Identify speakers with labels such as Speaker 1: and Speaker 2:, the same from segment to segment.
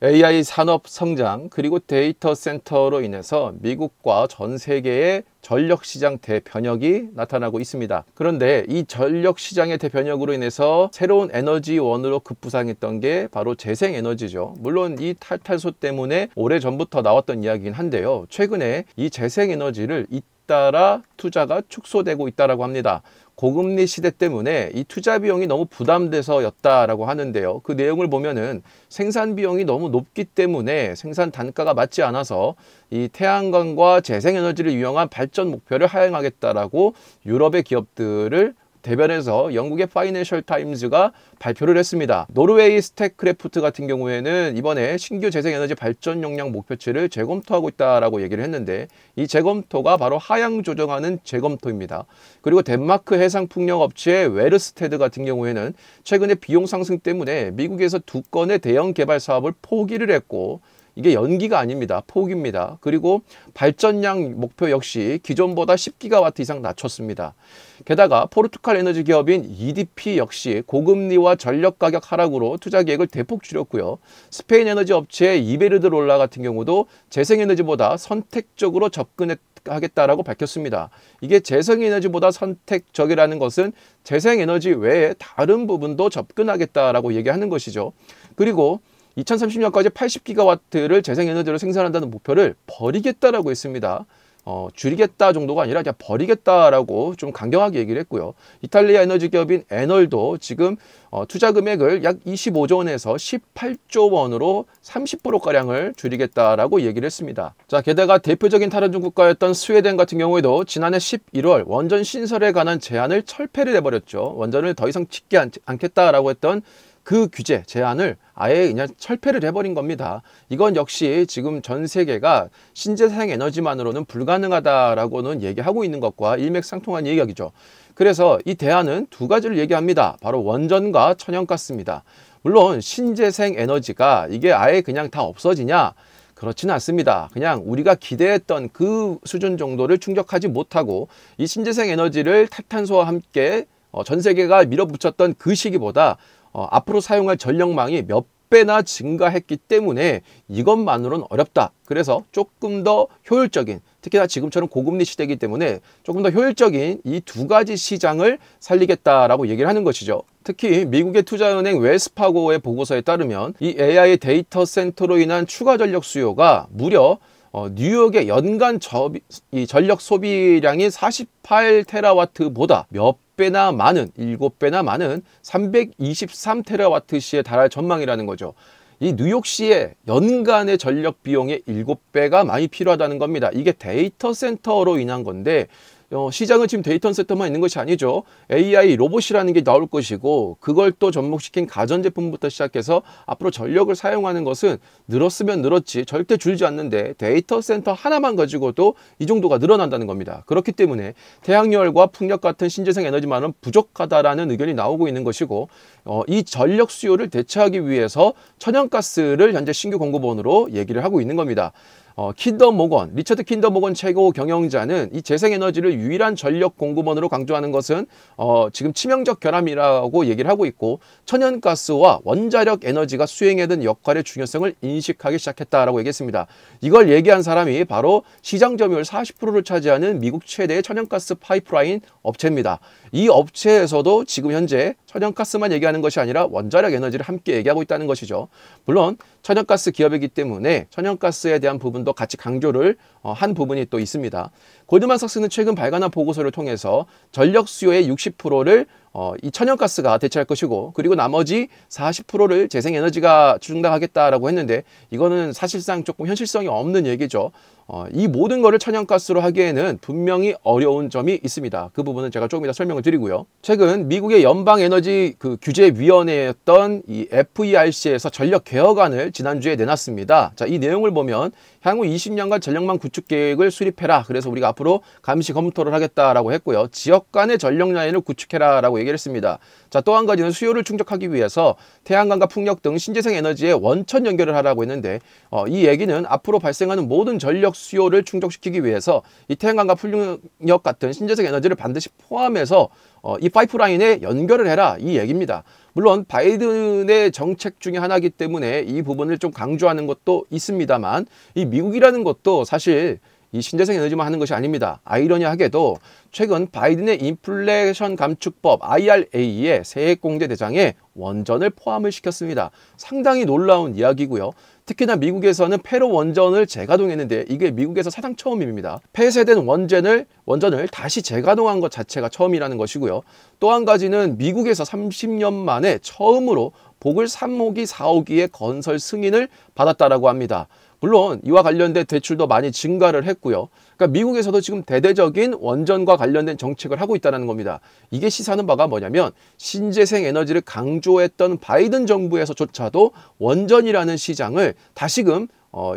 Speaker 1: AI 산업 성장 그리고 데이터 센터로 인해서 미국과 전 세계의 전력 시장 대변혁이 나타나고 있습니다. 그런데 이 전력 시장의 대변혁으로 인해서 새로운 에너지원으로 급부상했던 게 바로 재생에너지죠. 물론 이 탈탄소 때문에 오래전부터 나왔던 이야기긴 한데요. 최근에 이 재생에너지를 잇따라 투자가 축소되고 있다고 합니다. 고금리 시대 때문에 이 투자 비용이 너무 부담돼서였다라고 하는데요. 그 내용을 보면은 생산 비용이 너무 높기 때문에 생산 단가가 맞지 않아서 이 태양광과 재생에너지를 이용한 발전 목표를 하향하겠다라고 유럽의 기업들을 대변해서 영국의 파이낸셜 타임즈가 발표를 했습니다. 노르웨이 스택크래프트 같은 경우에는 이번에 신규 재생에너지 발전 용량 목표치를 재검토하고 있다라고 얘기를 했는데 이 재검토가 바로 하향 조정하는 재검토입니다. 그리고 덴마크 해상풍력업체 웨르스테드 같은 경우에는 최근에 비용 상승 때문에 미국에서 2건의 대형 개발 사업을 포기를 했고 이게 연기가 아닙니다. 포기입니다. 그리고 발전량 목표 역시 기존보다 10기가와트 이상 낮췄습니다. 게다가 포르투갈 에너지 기업인 EDP 역시 고금리와 전력 가격 하락으로 투자 계획을 대폭 줄였고요. 스페인 에너지 업체 이베르드롤라 같은 경우도 재생에너지보다 선택적으로 접근하겠다라고 밝혔습니다. 이게 재생에너지보다 선택적이라는 것은 재생에너지 외에 다른 부분도 접근하겠다라고 얘기하는 것이죠. 그리고 2030년까지 80기가와트를 재생에너지로 생산한다는 목표를 버리겠다라고 했습니다. 줄이겠다 정도가 아니라 그냥 버리겠다라고 좀 강경하게 얘기를 했고요. 이탈리아 에너지 기업인 에널도 지금 투자 금액을 약 25조 원에서 18조 원으로 30%가량을 줄이겠다라고 얘기를 했습니다. 자, 게다가 대표적인 탈원전 국가였던 스웨덴 같은 경우에도 지난해 11월 원전 신설에 관한 제한을 철폐를 해버렸죠. 원전을 더 이상 짓지 않겠다라고 했던 그 규제, 제한을 아예 그냥 철폐를 해버린 겁니다. 이건 역시 지금 전 세계가 신재생 에너지만으로는 불가능하다라고는 얘기하고 있는 것과 일맥상통한 이야기죠. 그래서 이 대안은 두 가지를 얘기합니다. 바로 원전과 천연가스입니다. 물론 신재생 에너지가 이게 아예 그냥 다 없어지냐? 그렇지는 않습니다. 그냥 우리가 기대했던 그 수준 정도를 충족하지 못하고 이 신재생 에너지를 탈탄소와 함께 전 세계가 밀어붙였던 그 시기보다 앞으로 사용할 전력망이 몇 배나 증가했기 때문에 이것만으로는 어렵다. 그래서 조금 더 효율적인, 특히나 지금처럼 고금리 시대이기 때문에 조금 더 효율적인 이 두 가지 시장을 살리겠다라고 얘기를 하는 것이죠. 특히 미국의 투자은행 웰스파고의 보고서에 따르면 이 AI 데이터 센터로 인한 추가 전력 수요가 무려 뉴욕의 연간 전력 소비량이 48테라와트보다 몇 배나 많은, 7배나 많은 323테라와트시에 달할 전망이라는 거죠. 이 뉴욕시의 연간의 전력 비용의 7배가 많이 필요하다는 겁니다. 이게 데이터 센터로 인한 건데 시장은 지금 데이터 센터만 있는 것이 아니죠. AI 로봇이라는 게 나올 것이고 그걸 또 접목시킨 가전제품부터 시작해서 앞으로 전력을 사용하는 것은 늘었으면 늘었지 절대 줄지 않는데 데이터 센터 하나만 가지고도 이 정도가 늘어난다는 겁니다. 그렇기 때문에 태양열과 풍력 같은 신재생 에너지만은 부족하다라는 의견이 나오고 있는 것이고 이 전력 수요를 대체하기 위해서 천연가스를 현재 신규 공급원으로 얘기를 하고 있는 겁니다. 리처드 킨더 모건 최고 경영자는 이 재생에너지를 유일한 전력 공급원으로 강조하는 것은 지금 치명적 결함이라고 얘기를 하고 있고 천연가스와 원자력 에너지가 수행해야 되는 역할의 중요성을 인식하기 시작했다라고 얘기했습니다. 이걸 얘기한 사람이 바로 시장 점유율 40%를 차지하는 미국 최대의 천연가스 파이프라인 업체입니다. 이 업체에서도 지금 현재 천연가스만 얘기하는 것이 아니라 원자력 에너지를 함께 얘기하고 있다는 것이죠. 물론 천연가스 기업이기 때문에 천연가스에 대한 부분도 같이 강조를 한 부분이 또 있습니다. 골드만삭스는 최근 발간한 보고서를 통해서 전력 수요의 60%를 이 천연가스가 대체할 것이고 그리고 나머지 40%를 재생에너지가 충당하겠다라고 했는데 이거는 사실상 조금 현실성이 없는 얘기죠. 이 모든 거를 천연가스로 하기에는 분명히 어려운 점이 있습니다. 그 부분은 제가 조금 이따 설명을 드리고요. 최근 미국의 연방에너지 규제위원회였던 이 FERC에서 전력 개혁안을 지난주에 내놨습니다. 자, 이 내용을 보면 향후 20년간 전력망 구축 계획을 수립해라. 그래서 우리가 앞으로 감시 검토를 하겠다라고 했고요. 지역 간의 전력 라인을 구축해라라고 얘기를 했습니다. 자, 또 한 가지는 수요를 충족하기 위해서 태양광과 풍력 등 신재생 에너지에 원천 연결을 하라고 했는데 이 얘기는 앞으로 발생하는 모든 전력 수요를 충족시키기 위해서 이 태양광과 풍력 같은 신재생 에너지를 반드시 포함해서 이 파이프라인에 연결을 해라 이 얘기입니다. 물론 바이든의 정책 중에 하나이기 때문에 이 부분을 좀 강조하는 것도 있습니다만 이 미국이라는 것도 사실 이 신재생 에너지만 하는 것이 아닙니다. 아이러니하게도 최근 바이든의 인플레이션 감축법 IRA의 세액공제 대상에 원전을 포함을 시켰습니다. 상당히 놀라운 이야기고요. 특히나 미국에서는 폐로 원전을 재가동했는데 이게 미국에서 사상 처음입니다. 폐쇄된 원전을 다시 재가동한 것 자체가 처음이라는 것이고요. 또 한 가지는 미국에서 30년 만에 처음으로 보글 3호기, 4호기의 건설 승인을 받았다라고 합니다. 물론 이와 관련된 대출도 많이 증가를 했고요. 그러니까 미국에서도 지금 대대적인 원전과 관련된 정책을 하고 있다는 겁니다. 이게 시사하는 바가 뭐냐면 신재생 에너지를 강조했던 바이든 정부에서조차도 원전이라는 시장을 다시금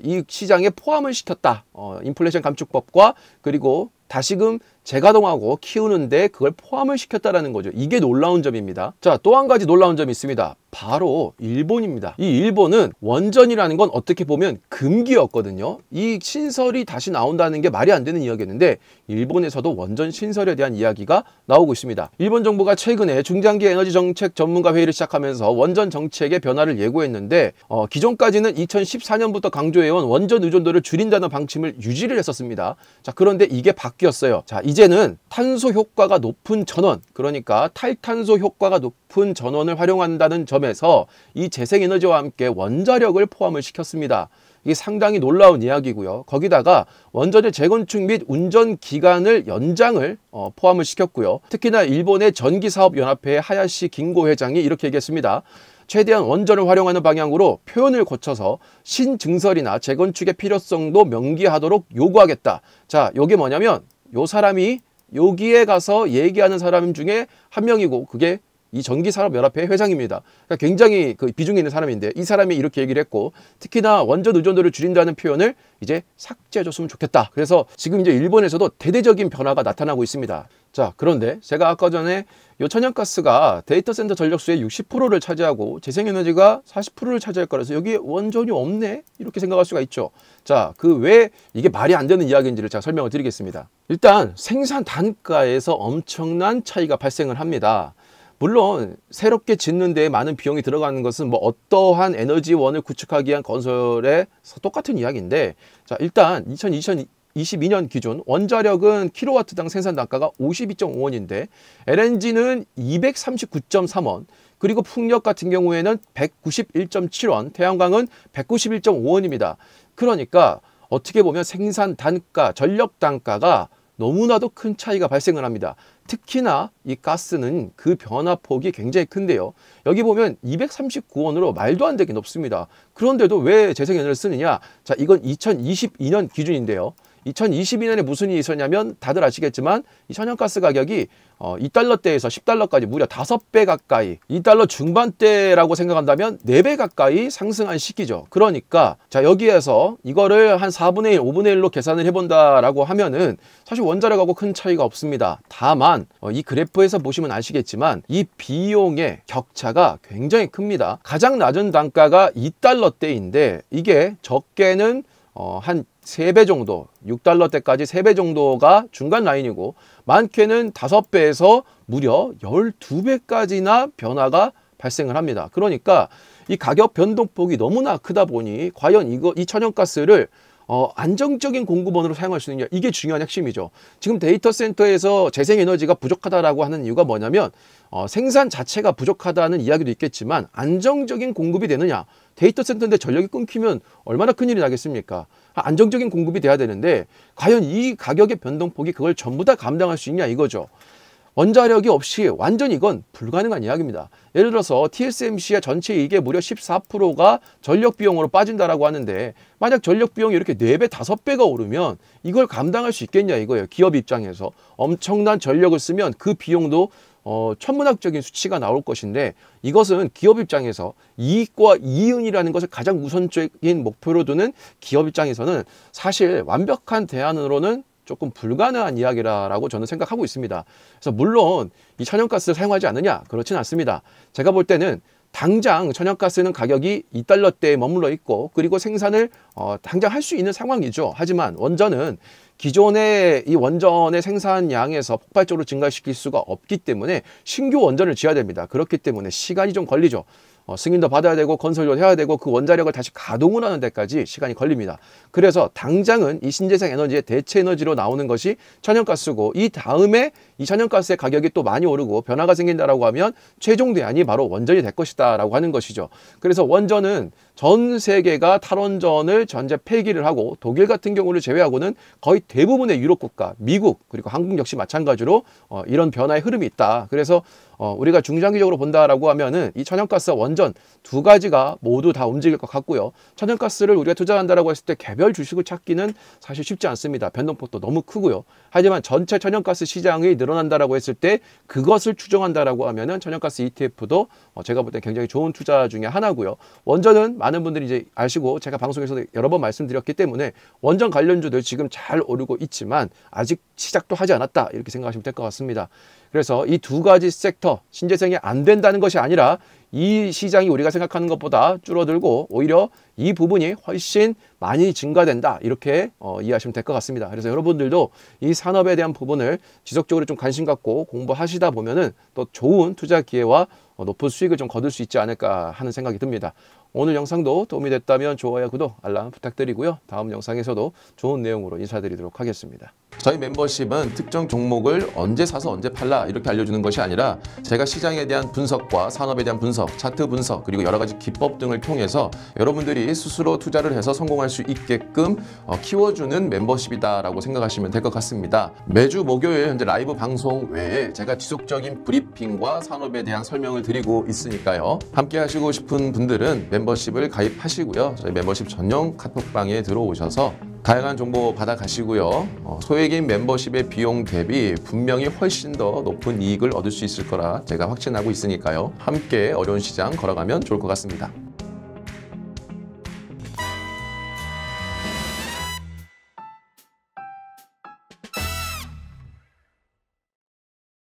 Speaker 1: 이 시장에 포함을 시켰다. 인플레이션 감축법과 그리고 다시금 재가동하고 키우는데 그걸 포함을 시켰다라는 거죠. 이게 놀라운 점입니다. 자, 또 한 가지 놀라운 점이 있습니다. 바로 일본입니다. 이 일본은 원전이라는 건 어떻게 보면 금기였거든요. 이 신설이 다시 나온다는 게 말이 안 되는 이야기였는데 일본에서도 원전 신설에 대한 이야기가 나오고 있습니다. 일본 정부가 최근에 중장기 에너지 정책 전문가 회의를 시작하면서 원전 정책의 변화를 예고했는데 기존까지는 2014년부터 강조해온 원전 의존도를 줄인다는 방침을 유지를 했었습니다. 자, 그런데 이게 바뀌었어요. 자, 이제는 탄소 효과가 높은 전원, 그러니까 탈탄소 효과가 높은 전원을 활용한다는 점에서 이 재생에너지와 함께 원자력을 포함을 시켰습니다. 이게 상당히 놀라운 이야기고요. 거기다가 원전의 재건축 및 운전 기간을 연장을 포함을 시켰고요. 특히나 일본의 전기사업연합회의 하야시 긴고 회장이 이렇게 얘기했습니다. 최대한 원전을 활용하는 방향으로 표현을 고쳐서 신증설이나 재건축의 필요성도 명기하도록 요구하겠다. 자, 이게 뭐냐면 요 사람이 여기에 가서 얘기하는 사람 중에 한 명이고 그게 이 전기산업연합회 회장입니다. 그러니까 굉장히 그 비중이 있는 사람인데 이 사람이 이렇게 얘기를 했고 특히나 원전 의존도를 줄인다는 표현을 이제 삭제해줬으면 좋겠다. 그래서 지금 이제 일본에서도 대대적인 변화가 나타나고 있습니다. 자, 그런데 제가 아까 전에 요 천연가스가 데이터 센터 전력수의 60%를 차지하고 재생에너지가 40%를 차지할 거라서 여기에 원전이 없네? 이렇게 생각할 수가 있죠. 자, 그 왜 이게 말이 안 되는 이야기인지를 제가 설명을 드리겠습니다. 일단 생산 단가에서 엄청난 차이가 발생을 합니다. 물론 새롭게 짓는 데 많은 비용이 들어가는 것은 뭐 어떠한 에너지원을 구축하기 위한 건설에서 똑같은 이야기인데, 자, 일단 2022년 기준 원자력은 킬로와트당 생산 단가가 52.5원인데 LNG는 239.3원, 그리고 풍력 같은 경우에는 191.7원, 태양광은 191.5원입니다. 그러니까 어떻게 보면 생산 단가, 전력 단가가 너무나도 큰 차이가 발생을 합니다. 특히나 이 가스는 그 변화폭이 굉장히 큰데요. 여기 보면 239원으로 말도 안 되게 높습니다. 그런데도 왜 재생에너지를 쓰느냐? 자, 이건 2022년 기준인데요. 2022년에 무슨 일이 있었냐면 다들 아시겠지만 이 천연가스 가격이 2달러대에서 10달러까지 무려 5배 가까이, 2달러 중반대라고 생각한다면 4배 가까이 상승한 시기죠. 그러니까 자, 여기에서 이거를 한 4분의 1, 5분의 1로 계산을 해본다라고 하면은 사실 원자력하고 큰 차이가 없습니다. 다만 이 그래프에서 보시면 아시겠지만 이 비용의 격차가 굉장히 큽니다. 가장 낮은 단가가 2달러대인데 이게 적게는 한 3배 정도, 6달러대까지 3배 정도가 중간 라인이고 많게는 5배에서 무려 12배까지나 변화가 발생을 합니다. 그러니까 이 가격 변동폭이 너무나 크다 보니 과연 이 천연가스를 안정적인 공급원으로 사용할 수 있느냐, 이게 중요한 핵심이죠. 지금 데이터 센터에서 재생에너지가 부족하다라고 하는 이유가 뭐냐면 생산 자체가 부족하다는 이야기도 있겠지만 안정적인 공급이 되느냐, 데이터 센터인데 전력이 끊기면 얼마나 큰일이 나겠습니까? 안정적인 공급이 돼야 되는데 과연 이 가격의 변동폭이 그걸 전부 다 감당할 수 있냐 이거죠. 원자력이 없이 완전히 이건 불가능한 이야기입니다. 예를 들어서 TSMC의 전체 이익의 무려 14%가 전력 비용으로 빠진다라고 하는데 만약 전력 비용이 이렇게 4배, 5배가 오르면 이걸 감당할 수 있겠냐 이거예요. 기업 입장에서 엄청난 전력을 쓰면 그 비용도 천문학적인 수치가 나올 것인데 이것은 기업 입장에서 이익과 이윤이라는 것을 가장 우선적인 목표로 두는 기업 입장에서는 사실 완벽한 대안으로는 조금 불가능한 이야기라고 저는 생각하고 있습니다. 그래서 물론 이 천연가스를 사용하지 않느냐? 그렇지는 않습니다. 제가 볼 때는 당장 천연가스는 가격이 2달러대에 머물러 있고 그리고 생산을 당장 할 수 있는 상황이죠. 하지만 원전은 기존의 이 원전의 생산량에서 폭발적으로 증가시킬 수가 없기 때문에 신규 원전을 지어야 됩니다. 그렇기 때문에 시간이 좀 걸리죠. 승인도 받아야 되고 건설도 해야 되고 그 원자력을 다시 가동을 하는 데까지 시간이 걸립니다. 그래서 당장은 이 신재생 에너지의 대체 에너지로 나오는 것이 천연가스고 이 다음에 이 천연가스의 가격이 또 많이 오르고 변화가 생긴다라고 하면 최종 대안이 바로 원전이 될 것이다 라고 하는 것이죠. 그래서 원전은 전 세계가 탈원전을 전제 폐기를 하고 독일 같은 경우를 제외하고는 거의 대부분의 유럽 국가, 미국 그리고 한국 역시 마찬가지로 이런 변화의 흐름이 있다. 그래서 우리가 중장기적으로 본다라고 하면은 이 천연가스와 원전 두 가지가 모두 다 움직일 것 같고요. 천연가스를 우리가 투자한다라고 했을 때 개별 주식을 찾기는 사실 쉽지 않습니다. 변동폭도 너무 크고요. 하지만 전체 천연가스 시장이 늘어난다라고 했을 때 그것을 추정한다라고 하면은 천연가스 ETF도 제가 볼 때 굉장히 좋은 투자 중에 하나고요. 원전은 많은 분들이 이제 아시고 제가 방송에서도 여러 번 말씀드렸기 때문에 원전 관련주들 지금 잘 오르고 있지만 아직 시작도 하지 않았다 이렇게 생각하시면 될 것 같습니다. 그래서 이 두 가지 섹터 신재생이 안 된다는 것이 아니라 이 시장이 우리가 생각하는 것보다 줄어들고 오히려 이 부분이 훨씬 많이 증가된다 이렇게 이해하시면 될 것 같습니다. 그래서 여러분들도 이 산업에 대한 부분을 지속적으로 좀 관심 갖고 공부하시다 보면은 또 좋은 투자 기회와 높은 수익을 좀 거둘 수 있지 않을까 하는 생각이 듭니다. 오늘 영상도 도움이 됐다면 좋아요, 구독, 알람 부탁드리고요. 다음 영상에서도 좋은 내용으로 인사드리도록 하겠습니다. 저희 멤버십은 특정 종목을 언제 사서 언제 팔라 이렇게 알려주는 것이 아니라 제가 시장에 대한 분석과 산업에 대한 분석, 차트 분석 그리고 여러 가지 기법 등을 통해서 여러분들이 스스로 투자를 해서 성공할 수 있게끔 키워주는 멤버십이다라고 생각하시면 될 것 같습니다. 매주 목요일 현재 라이브 방송 외에 제가 지속적인 브리핑과 산업에 대한 설명을 드리고 있으니까요. 함께 하시고 싶은 분들은 멤버십을 가입하시고요. 저희 멤버십 전용 카톡방에 들어오셔서 다양한 정보 받아가시고요. 소액인 멤버십의 비용 대비 분명히 훨씬 더 높은 이익을 얻을 수 있을 거라 제가 확신하고 있으니까요. 함께 어려운 시장 걸어가면 좋을 것 같습니다.